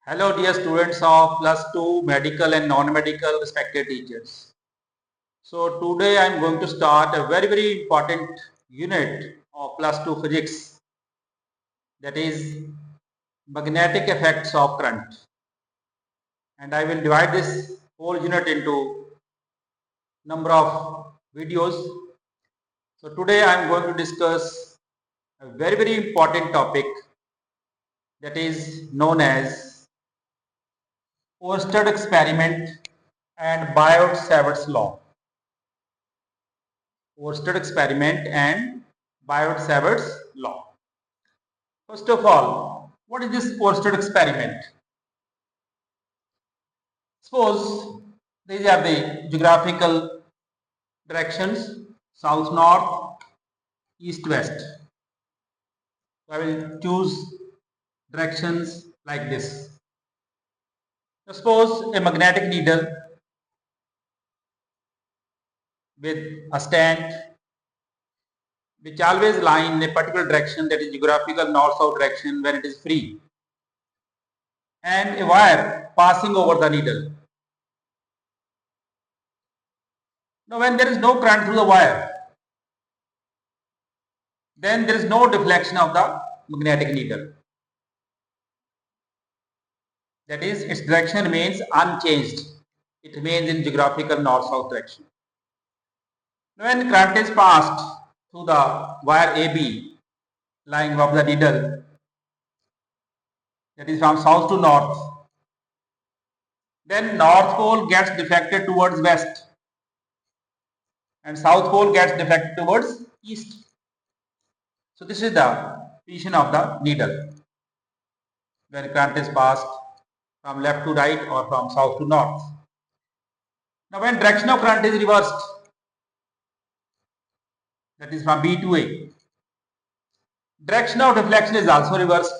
Hello dear students of plus 2 medical and non-medical respected teachers. So today I am going to start a very important unit of plus 2 physics, that is magnetic effects of current, and I will divide this whole unit into number of videos. So today I am going to discuss a very important topic, that is known as Oersted experiment and Biot Savart's law. Oersted experiment and Biot Savart's law. First of all, what is this Oersted experiment? Suppose these are the geographical directions: south north, east west. So I will choose directions like this. Suppose a magnetic needle with a stand which always lie in a particular direction, that is geographical north-south direction when it is free, and a wire passing over the needle. Now when there is no current through the wire, then there is no deflection of the magnetic needle. That is, its direction remains unchanged. It remains in geographical north-south direction. Now when current is passed through the wire AB lying above the needle, that is from south to north, then north pole gets deflected towards west and south pole gets deflected towards east. So this is the position of the needle when current is passed from left to right or from south to north. Now when direction of current is reversed, that is from B to A, direction of deflection is also reversed.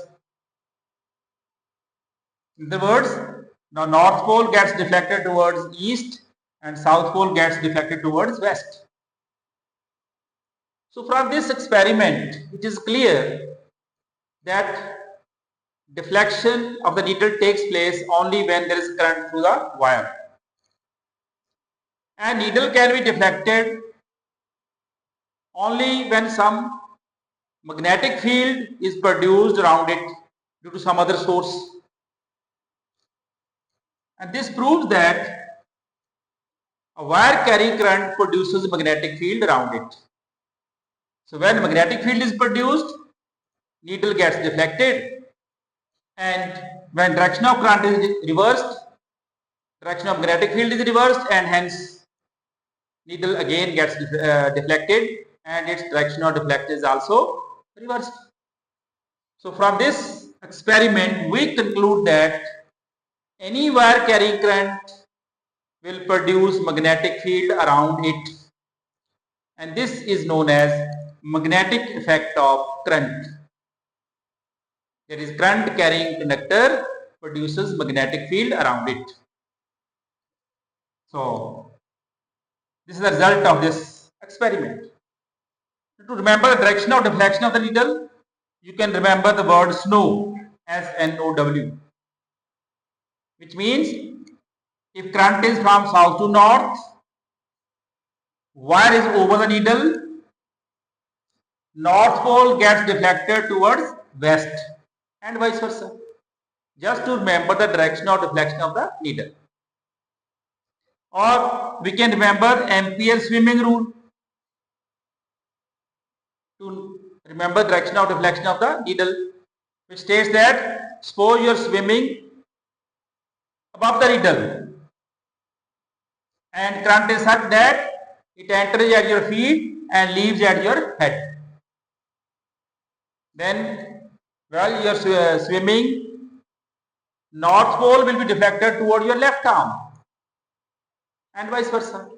In other words, now north pole gets deflected towards east and south pole gets deflected towards west. So from this experiment, it is clear that deflection of the needle takes place only when there is current through the wire. And needle can be deflected only when some magnetic field is produced around it due to some other source. And this proves that a wire carrying current produces a magnetic field around it. So when magnetic field is produced, needle gets deflected, and when direction of current is reversed, direction of magnetic field is reversed, and hence needle again gets deflected and its direction of deflection is also reversed. So from this experiment we conclude that any wire carrying current will produce magnetic field around it, and this is known as magnetic effect of current. That is, current carrying conductor produces magnetic field around it. So this is the result of this experiment. To remember the direction of deflection of the needle, you can remember the word snow, S-N-O-W, which means if current is from south to north, wire is over the needle, north pole gets deflected towards west and vice versa. Just to remember the direction of deflection of the needle. Or we can remember Ampere's swimming rule to remember direction of deflection of the needle, which states that suppose you are swimming above the needle and current is such that it enters at your feet and leaves at your head. Then while you are swimming, north pole will be deflected toward your left arm and vice versa.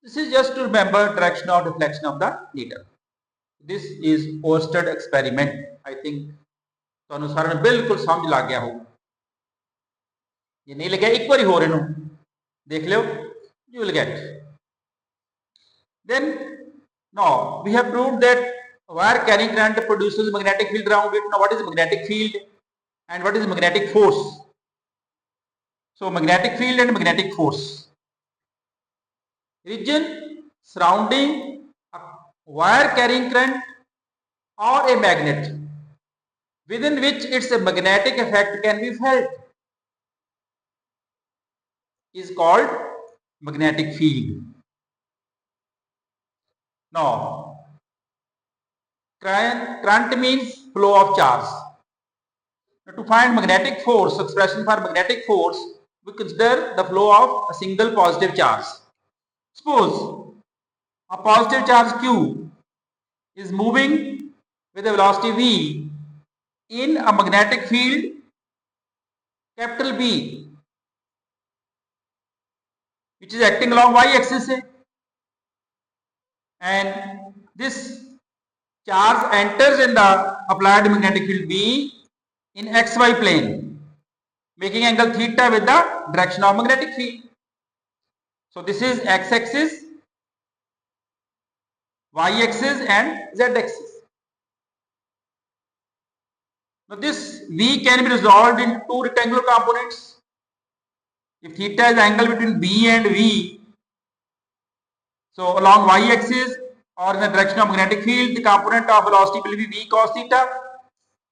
This is just to remember direction of deflection of the needle. This is Oersted experiment. I think ਤੁਹਾਨੂੰ ਸਾਰਿਆਂ ਨੂੰ ਬਿਲਕੁਲ ਸਮਝ ਲੱਗ ਗਿਆ ਹੋਊ। ਜੇ ਨਹੀਂ ਲੱਗਿਆ ਇੱਕ ਵਾਰੀ ਹੋਰ ਇਹਨੂੰ ਦੇਖ ਲਿਓ, you will get. Then now we have proved that wire carrying current produces magnetic field around it. Now what is magnetic field and what is magnetic force? So magnetic field and magnetic force. Region surrounding a wire carrying current or a magnet within which its magnetic effect can be felt is called magnetic field. Now, current means flow of charge. Now, to find magnetic force, expression for magnetic force, we consider the flow of a single positive charge. Suppose a positive charge Q is moving with a velocity v in a magnetic field capital B, which is acting along y-axis, and this charge enters in the applied magnetic field B in xy plane, making angle theta with the direction of magnetic field. So this is x-axis, y-axis and z-axis. Now this V can be resolved into two rectangular components. If theta is the angle between B and V, so along y-axis or in the direction of magnetic field, the component of velocity will be V cos theta,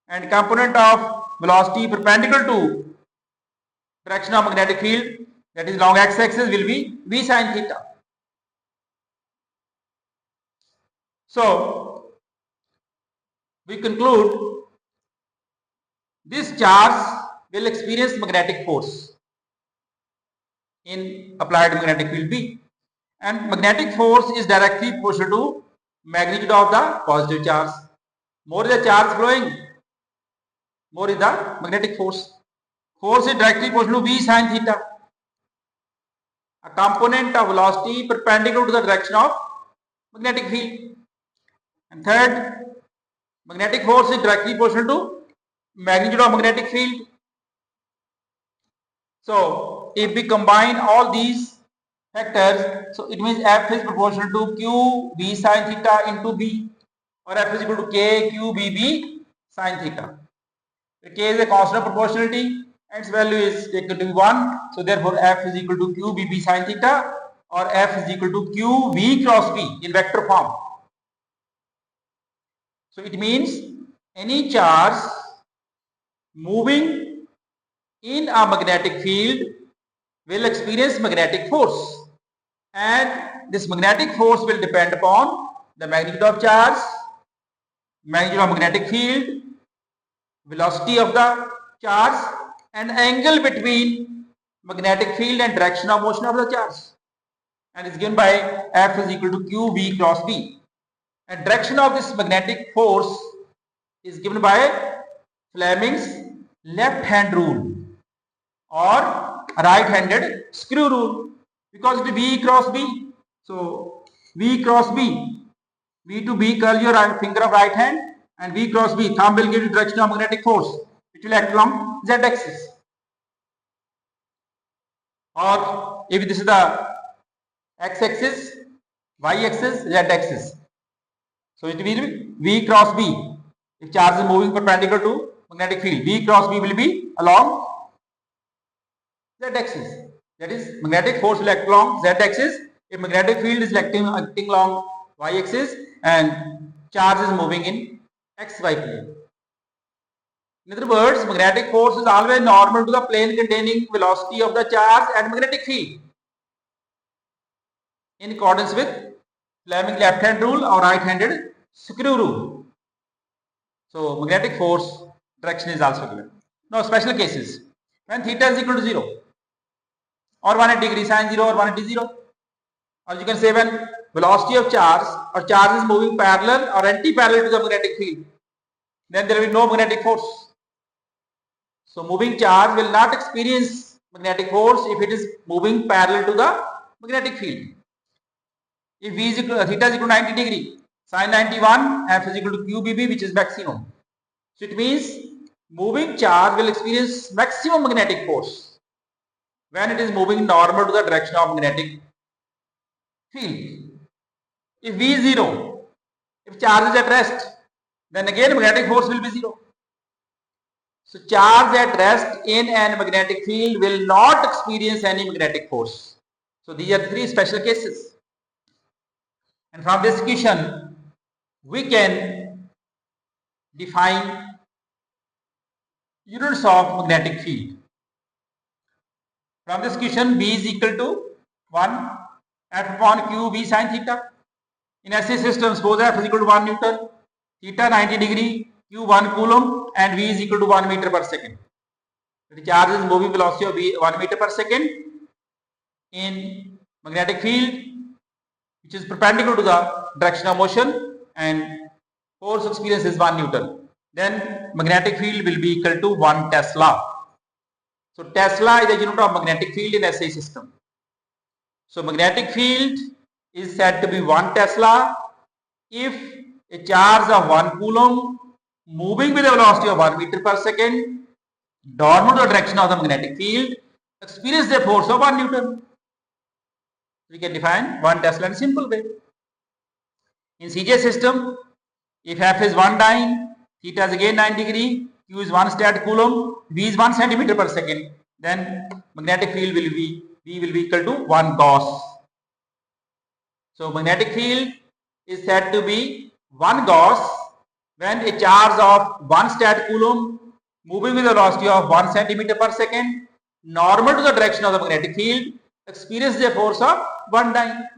and component of velocity perpendicular to direction of magnetic field, that is along x-axis, will be V sin theta. So we conclude this charge will experience magnetic force in applied magnetic field B, and magnetic force is directly proportional to magnitude of the positive charge. More is the charge flowing, more is the magnetic force. Force is directly proportional to V sin theta, a component of velocity perpendicular to the direction of magnetic field. And third, magnetic force is directly proportional to magnitude of magnetic field. So if we combine all these factors, so it means F is proportional to Q B sin theta into B, or F is equal to K Q B B sin theta. K is a constant of proportionality and its value is taken to be 1. So therefore F is equal to Q B B sin theta, or F is equal to Q V cross B in vector form. So it means any charge moving in a magnetic field will experience magnetic force, and this magnetic force will depend upon the magnitude of charge, magnitude of magnetic field, velocity of the charge, and angle between magnetic field and direction of motion of the charge, and is given by F is equal to Q V cross B. And direction of this magnetic force is given by Fleming's left hand rule or right-handed screw rule, because it is V cross B. So V cross B, V to B, curl your finger of right hand, and V cross B, thumb will give you direction of magnetic force, which will act along Z axis. Or if this is the x axis, y axis, Z axis, so it will be V cross B. If charge is moving perpendicular to magnetic field, V cross B will be along Z axis. That is, magnetic force will act along Z axis if magnetic field is acting along y axis and charge is moving in xy plane. In other words, magnetic force is always normal to the plane containing velocity of the charge and magnetic field, in accordance with Fleming's left-hand rule or right-handed screw rule. So magnetic force direction is also given. Now special cases, when theta is equal to 0 or 180 degree, sin 0 or 180 0, or you can say when velocity of charge or charge is moving parallel or anti-parallel to the magnetic field, then there will be no magnetic force. So moving charge will not experience magnetic force if it is moving parallel to the magnetic field. If V is equal, theta is equal to 90 degree, sin 91, F is equal to QBB, which is maximum. So it means moving charge will experience maximum magnetic force when it is moving normal to the direction of magnetic field. If V is 0, if charge is at rest, then again magnetic force will be 0. So charge at rest in an magnetic field will not experience any magnetic force. So these are three special cases. And from this equation, we can define units of magnetic field. From this equation, B is equal to 1 F upon Q V sin theta. In SI system, suppose F is equal to 1 Newton, theta 90 degree, Q 1 Coulomb, and V is equal to 1 meter per second. The charge is moving velocity of 1 meter per second in magnetic field, which is perpendicular to the direction of motion, and force experience is 1 Newton. Then magnetic field will be equal to 1 Tesla. So Tesla is the unit of magnetic field in SI system. So magnetic field is said to be 1 Tesla if a charge of 1 Coulomb moving with a velocity of 1 meter per second downward the direction of the magnetic field experience the force of 1 Newton. We can define 1 Tesla in a simple way. In CJ system, if F is 1 dyne, theta is again 9 degree, Q is 1 stat Coulomb, V is 1 centimeter per second, then magnetic field will be V will be equal to 1 Gauss. So magnetic field is said to be 1 Gauss when a charge of 1 stat Coulomb moving with a velocity of 1 centimeter per second normal to the direction of the magnetic field experiences a force of 1 dyne.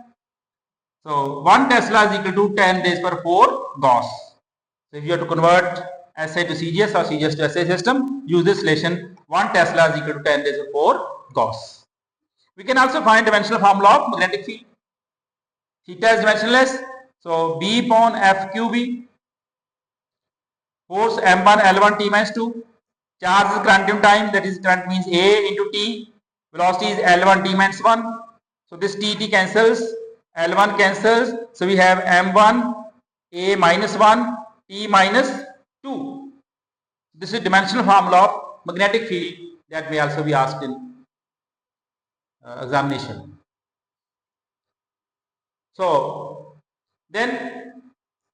So 1 Tesla is equal to 10 raised per 4 Gauss. So if you have to convert SI to CGS or CGS to SI system, use this relation 1 Tesla is equal to 10 raised to 4 Gauss. We can also find dimensional formula of magnetic field. Theta is dimensionless, so B upon FQB, force M1 L1 T minus 2, charge is current in time, that is current means A into T, velocity is L1 T minus 1, so this T cancels, L1 cancels, so we have M1 A minus 1 T minus 2. This is dimensional formula of magnetic field that may also be asked in examination. So then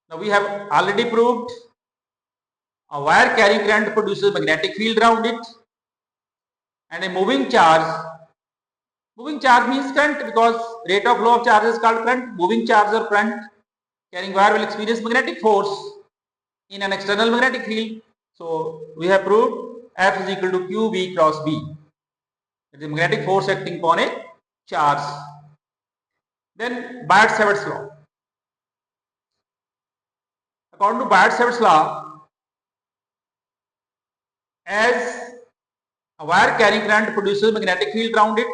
now we have already proved a wire carrying current produces magnetic field around it, and a moving charge means current because rate of flow of charge is called current. Moving charge or current carrying wire will experience magnetic force in an external magnetic field. So we have proved F is equal to QV cross B. It is a magnetic force acting upon a charge. Then Biot Savart's law. According to Biot Savart's law, as a wire carrying current produces magnetic field around it,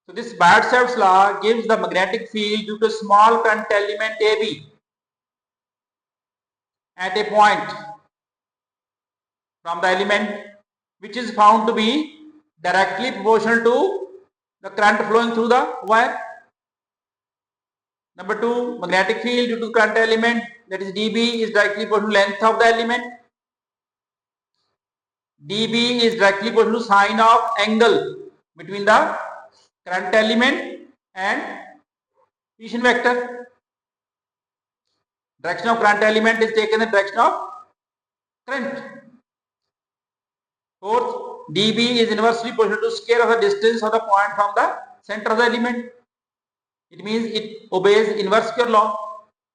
so this Biot Savart's law gives the magnetic field due to small current element AB at a point from the element which is found to be directly proportional to the current flowing through the wire. Number 2, magnetic field due to current element, that is dB, is directly proportional to length of the element. dB is directly proportional to sine of angle between the current element and position vector. Direction of current element is taken in the direction of current. Fourth, dB is inversely proportional to square of the distance of the point from the center of the element. It means it obeys inverse square law.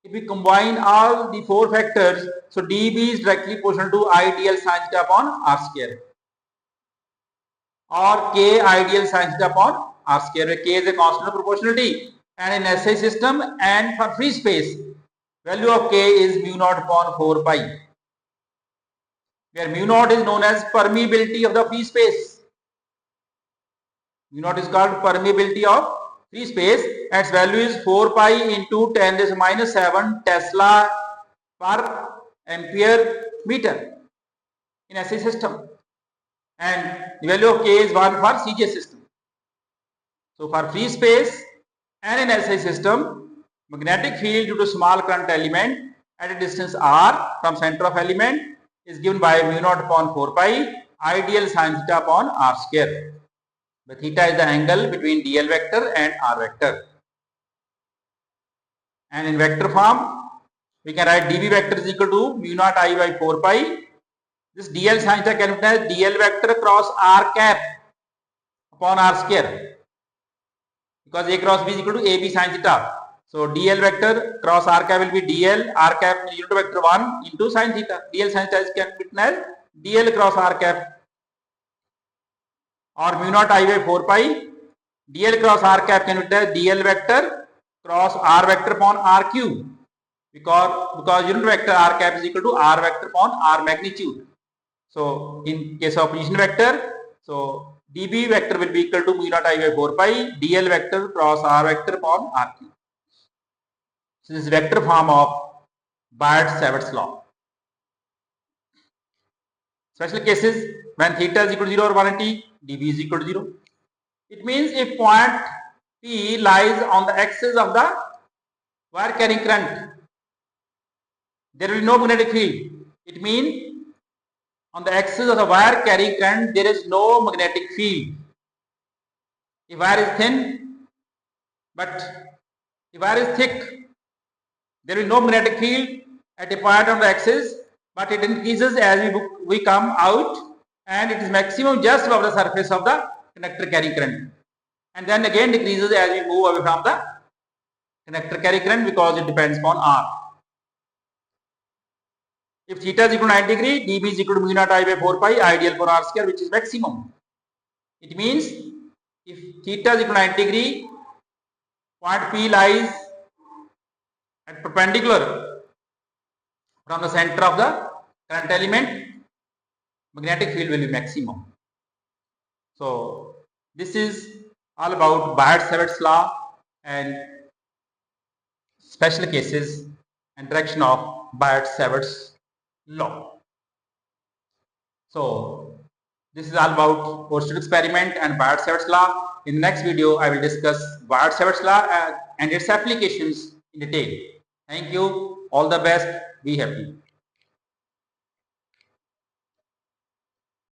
If we combine all the 4 factors, so dB is directly proportional to ideal sin theta upon r square, or k ideal sin theta upon r square, where k is a constant of proportionality, and in SI system and for free space, value of k is mu naught upon 4 pi, where mu naught is known as permeability of the free space. Mu naught is called permeability of free space, and its value is 4 pi into 10 raised to minus 7 Tesla per ampere meter in SI system, and the value of k is 1 for CJ system. So for free space and in SI system, magnetic field due to small current element at a distance r from center of element is given by mu naught upon 4 pi ideal sin theta upon r square. The theta is the angle between dl vector and r vector. And in vector form, we can write dv vector is equal to mu naught I by 4 pi This dl sin theta can be written as dl vector cross r cap upon r square, because a cross b is equal to ab sin theta. So dl vector cross r cap will be dl r cap unit vector 1 into sin theta. Dl sin theta can be written as dl cross r cap, or mu naught I by 4 pi dl cross r cap can be written as dl vector cross r vector upon r cube, because unit vector r cap is equal to r vector upon r magnitude. So in case of position vector, so db vector will be equal to mu naught I by 4 pi dl vector cross r vector upon r cube. So this is vector form of Biot Savart's law. Special cases, when theta is equal to 0 or 180, db is equal to 0. It means if point P lies on the axis of the wire carrying current, there will be no magnetic field. It means on the axis of the wire carrying current, there is no magnetic field. If wire is thin, but if wire is thick, there will be no magnetic field at a point on the axis, but it increases as we come out, and it is maximum just above the surface of the conductor carrying current, and then again decreases as we move away from the conductor carrying current, because it depends upon R. If theta is equal to 90 degree, dB is equal to mu naught I by 4 pi ideal for R square, which is maximum. It means if theta is equal to 90 degree, point P lies at perpendicular from the center of the current element, magnetic field will be maximum. So this is all about Biot Savart's law and special cases and direction of Biot Savart's law. So this is all about Oersted experiment and Biot Savart's law. In the next video, I will discuss Biot Savart's law and its applications in detail. Thank you. All the best. Be happy.